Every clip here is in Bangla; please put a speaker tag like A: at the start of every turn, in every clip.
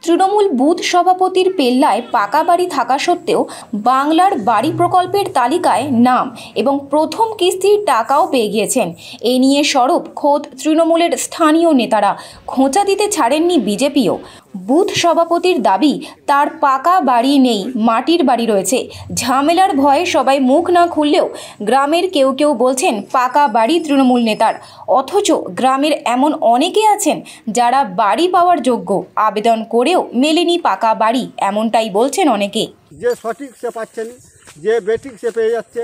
A: তৃণমূল বুথ সভাপতির পেল্লায় পাকা বাড়ি থাকা সত্ত্বেও বাংলার বাড়ি প্রকল্পের তালিকায় নাম এবং প্রথম কিস্তির টাকাও পেয়ে গিয়েছেন। এ নিয়ে সরব খোদ তৃণমূলের স্থানীয় নেতারা। খোঁচা দিতে ছাড়েননি বিজেপিও। বুথ সভাপতির দাবি, তার পাকা বাড়ি নেই, মাটির বাড়ি রয়েছে। ঝামেলার ভয়ে সবাই মুখ না খুললেও গ্রামের কেউ কেউ বলছেন পাকা বাড়ি তৃণমূল নেতার। অথচ গ্রামের এমন অনেকে আছেন যারা বাড়ি পাওয়ার যোগ্য, আবেদন করেও মেলেনি পাকা বাড়ি, এমনটাই বলছেন অনেকে।
B: যে সঠিক সে পাচ্ছেন, যে বেঠিক সে পেয়ে যাচ্ছে।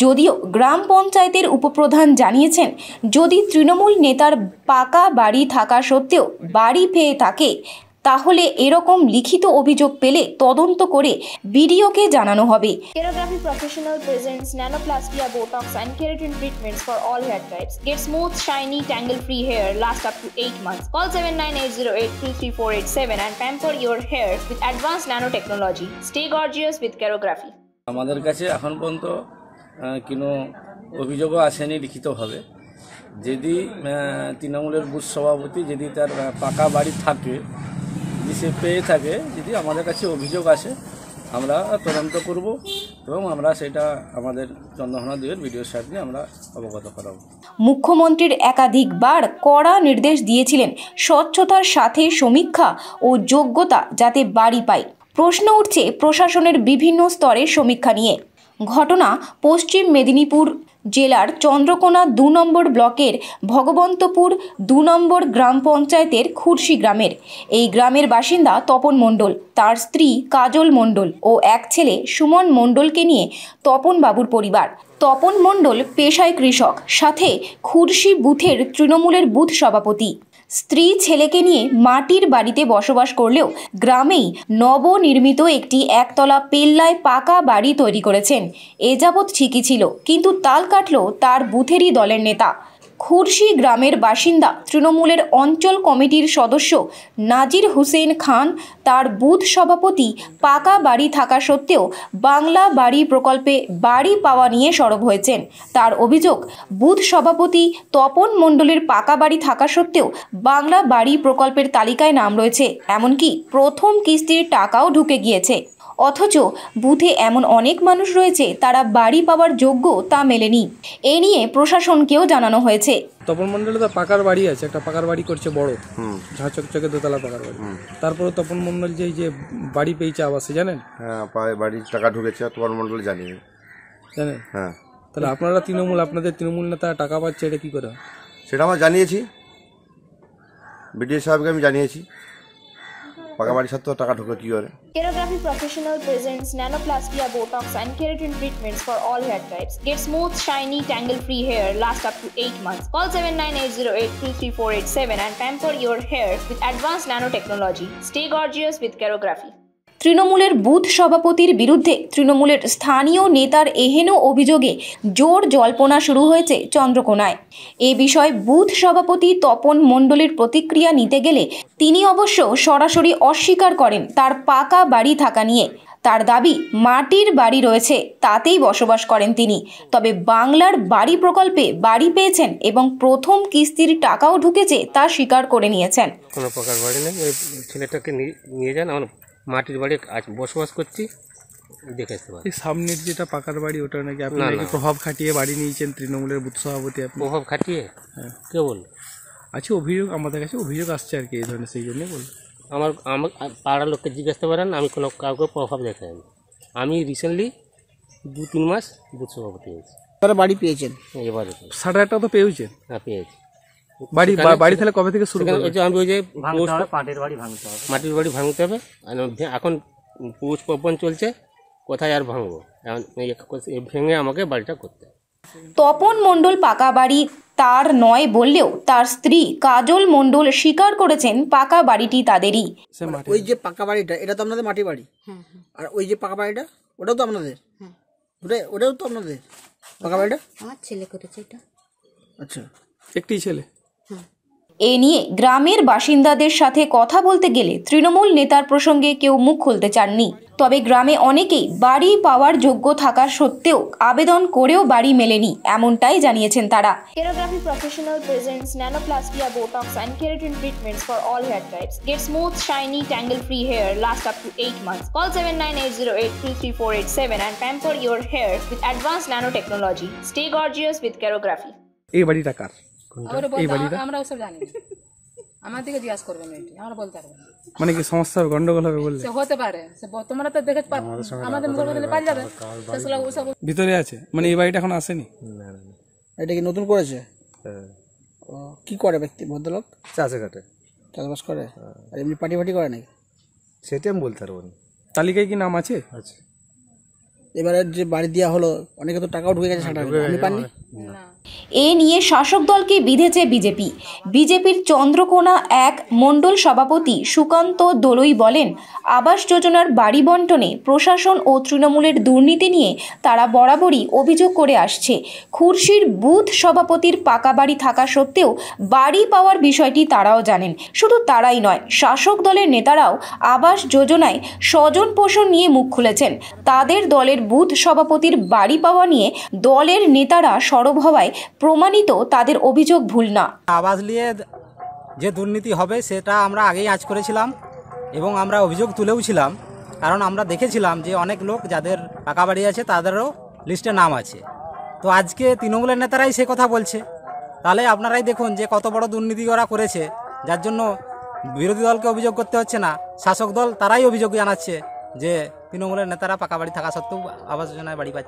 A: যদিও গ্রাম পঞ্চায়েতের উপপ্রধান জানিয়েছেন, যদি তৃণমূল নেতার পাকা বাড়ি থাকা সত্ত্বেও বাড়ি পেয়ে থাকে তাহলে এরকম লিখিত অভিযোগ পেলে তদন্ত করে বিডিওকে জানানো হবে।
C: Kerography Professional presents nanoplastia, botox and keratin treatments for all hair types. Get smooth, shiny, tangle-free hair last up to 8 months. Call 7980823487 and pamper your hair with advanced nanotechnology. Stay gorgeous with Kerography.
D: আমাদের কাছে এখন পর্যন্ত কোনো অভিযোগও আসেনি লিখিতভাবে। যদি তৃণমূলের বুথ সভাপতি যদি তার পাকা বাড়ি থাকে, যদি সে পেয়ে থাকে, যদি আমাদের কাছে অভিযোগ আসে আমরা তদন্ত করব এবং আমরা সেটা আমাদের চন্দ্রকোনা 2-এর বিডিও সাহেবকে আমরা অবগত করাবো।
A: মুখ্যমন্ত্রীর একাধিকবার কড়া নির্দেশ দিয়েছিলেন স্বচ্ছতার সাথে সমীক্ষা ও যোগ্যতা যাতে বাড়ি পায়। প্রশ্ন উঠছে প্রশাসনের বিভিন্ন স্তরের সমীক্ষা নিয়ে। ঘটনা পশ্চিম মেদিনীপুর জেলার চন্দ্রকোনা 2 নম্বর ব্লকের ভগবন্তপুর 2 নম্বর গ্রাম পঞ্চায়েতের খুরশি গ্রামের। এই গ্রামের বাসিন্দা তপন মণ্ডল, তার স্ত্রী কাজল মণ্ডল ও এক ছেলে সুমন মণ্ডলকে নিয়ে তপন বাবুর পরিবার। তপন মণ্ডল পেশায় কৃষক, সাথে খুরশি বুথের তৃণমূলের বুথ সভাপতি। স্ত্রী ছেলেকে নিয়ে মাটির বাড়িতে বসবাস করলেও গ্রামেই নবনির্মিত একটি একতলা পেল্লায় পাকা বাড়ি তৈরি করেছেন। এ যাবৎ ঠিকই ছিল, কিন্তু তাল কাটল তার বুথেরই দলের নেতা। খুরশি গ্রামের বাসিন্দা তৃণমূলের অঞ্চল কমিটির সদস্য নাজির হুসেন খান তার বুথ সভাপতি পাকা বাড়ি থাকা সত্ত্বেও বাংলা বাড়ি প্রকল্পে বাড়ি পাওয়া নিয়ে সরব হয়েছেন। তার অভিযোগ, বুথ সভাপতি তপন মণ্ডলের পাকা বাড়ি থাকা সত্ত্বেও বাংলা বাড়ি প্রকল্পের তালিকায় নাম রয়েছে, এমনকি প্রথম কিস্তির টাকাও ঢুকে গিয়েছে। অথচ বুথে এমন অনেক মানুষ রয়েছে তারা বাড়ি পাওয়ার যোগ্য, তা মেলেনি। এ নিয়ে প্রশাসনকেও জানানো হয়েছে।
E: তপন মণ্ডলে তো পাকার বাড়ি আছে, একটা পাকার বাড়ি করছে বড়, ঝাঁ চকচকে দোতলা পাকার বাড়ি। তারপরে তপন মণ্ডল যে বাড়ি পেয়েছে আবাসে, জানেন?
B: হ্যাঁ, বাড়ির টাকা ঢুকেছে, তপন মণ্ডল জানেন। হ্যাঁ,
E: তাহলে আপনারা তৃণমূল, আপনাদের তৃণমূল নেতা টাকা পাচ্ছে, এটা কি করে?
B: সেটা আমরা জানিয়েছি, বিডিও সাহেবকে আমি জানিয়েছি। পাকা বাড়ির সাথে টাকা ঢুকে কি করে?
C: Kerography Professional presents nanoplastia, botox and keratin treatments for all hair types. Get smooth, shiny, tangle-free hair last up to 8 months. Call 7980823487 and pamper your hair with advanced nanotechnology. Stay gorgeous with Kerography.
A: তৃণমূলের বুথ সভাপতির বিরুদ্ধে তৃণমূলের স্থানীয় নেতার এহেন অভিযোগে জোর জল্পনা শুরু হয়েছে চন্দ্রকোনায়। এ বিষয়ে বুথ সভাপতি তপন মণ্ডলের প্রতিক্রিয়া নিতে গেলে তিনি অবশ্য সরাসরি অস্বীকার করেন তার পাকা বাড়ি থাকা নিয়ে। তার দাবি, মাটির বাড়ি রয়েছে, তাতেই বসবাস করেন তিনি। তবে বাংলার বাড়ি প্রকল্পে বাড়ি পেয়েছেন এবং প্রথম কিস্তির টাকাও ঢুকেছে তা স্বীকার করে নিয়েছেন।
F: কোনো পাকার বাড়ি নেই, ওই ছেলেটাকে নিয়ে যান, আমার মাটির বাড়ি বসবাস করছি, দেখে আসতে পারি।
E: সামনের যেটা পাকার বাড়ি, ওটা নাকি আপনি প্রভাব খাটিয়ে বাড়ি নিয়েছেন তৃণমূলের বুথ সভাপতি?
F: প্রভাব খাটিয়ে? হ্যাঁ, কে বল?
E: আচ্ছা, অভিযোগ আমাদের কাছে অভিযোগ আসছে আর কি এই ধরনের, সেই জন্যই বল।
F: আমার পাড়ার লোককে জিজ্ঞাসা করেন, আমি কোনো কাউকে প্রভাব দেখাইনি। আমি রিসেন্টলি 2-3 মাস বুথ সভাপতি হয়েছি।
G: তারা বাড়ি পেয়েছেন
F: এবারে?
E: 60,000 টাকা তো পেয়েছেন?
F: হ্যাঁ, পেয়েছি।
E: বাড়ি তাহলে কবে থেকে শুরু?
F: আমি ওই যে মাটির বাড়ি ভাঙতে হবে। এখন পুরুষ প্রবণ চলছে, কোথায় আর ভাঙবো? এখন ভেঙে আমাকে বাড়িটা করতে হবে।
A: তপন মণ্ডল পাকা বাড়ি তার নয় বললেও তার স্ত্রী কাজল মণ্ডল স্বীকার করেছেন পাকা বাড়িটি তাদেরই।
G: ওই যে পাকা বাড়িটা, এটা তো আপনাদের মাটির বাড়ি, আর ওই যে পাকা বাড়িটা ওটাও তো আপনাদের? ওটাও তো আপনাদের পাকা বাড়িটা?
H: আমার ছেলে করেছে এটা।
G: আচ্ছা,
E: একটি ছেলে।
A: এ নিয়ে গ্রামের বাসিন্দাদের সাথে কথা বলতে গেলে তৃণমূল নেতার প্রসঙ্গে কেউ মুখ খুলতে চাননি। তবে গ্রামে অনেকেই বাড়ি পাওয়ার যোগ্য থাকার সত্ত্বেও আবেদন করেও বাড়ি মেলেনি, এমনটাই জানিয়েছেন তারা।
C: Kerography Professional presents nanoplastia, botox and keratin treatments for all hair types. Get smooth, shiny, tangle-free hair last up to 8 months. Call 7980823487 and pamper your hair with advanced nanotechnology. Stay gorgeous with Kerography.
E: এই বাড়িটা কার? এই বাড়িটা
H: আমরা ওসব জানি না, আমার দিকে জিজ্ঞাসা করবেন, এটি আমরা বলতে পারবো না।
E: মানে কি সমস্যা হবে, গন্ডগোল হবে বললে?
H: সে হতে পারে, তোমরা তো দেখে আমাদের মুখের মধ্যে পাই যাবে
E: ভিতরে আছে, মানে এই বাড়িটা এখন আসেনি।
G: এটা কি নতুন করেছে? ও, কি করে ব্যক্তি ভদ্রলোক?
I: চাষে কাটে,
G: চাষবাস করে। আর এমনি পার্টি ফাটি করে নাকি?
I: সেটা আমি বলতে পারবো না।
E: তালিকায় কি নাম আছে?
I: আচ্ছা,
G: এবারে যে বাড়ি দেওয়া হলো, অনেকে তো টাকাও ঢুকে গেছে, আপনি পাননি?
A: এ নিয়ে শাসক দলকে বিঁধেছে বিজেপি। বিজেপির চন্দ্রকোনা 1 মণ্ডল সভাপতি সুকান্ত দোলই বলেন, আবাস যোজনার বাড়ি বন্টনে প্রশাসন ও তৃণমূলের দুর্নীতি নিয়ে তারা বরাবরই অভিযোগ করে আসছে। খুরশির বুথ সভাপতির পাকা বাড়ি থাকা সত্ত্বেও বাড়ি পাওয়ার বিষয়টি তারাও জানেন। শুধু তারাই নয়, শাসক দলের নেতারাও আবাস যোজনায় স্বজন পোষণ নিয়ে মুখ খুলেছেন। তাদের দলের বুথ সভাপতির বাড়ি পাওয়া নিয়ে দলের নেতারা সরব হওয়ায় প্রমাণিত তাদের অভিযোগ ভুল না।
J: আবাস নিয়ে যে দুর্নীতি হবে সেটা আমরা আগেই আঁচ করেছিলাম এবং আমরা অভিযোগ তুলেও ছিলাম, কারণ আমরা দেখেছিলাম যে অনেক লোক যাদের পাকা বাড়ি আছে তাদেরও লিস্টে নাম আছে। তো আজকে তৃণমূলের নেতারাই সে কথা বলছে, তাহলে আপনারাই দেখুন যে কত বড় দুর্নীতি ওরা করেছে, যার জন্য বিরোধী দলকে অভিযোগ করতে হচ্ছে না, শাসক দল তারাই অভিযোগ জানাচ্ছে যে তৃণমূলের নেতারা পাকা বাড়ি থাকা সত্ত্বেও আবাস যোজনায় বাড়ি পাচ্ছে।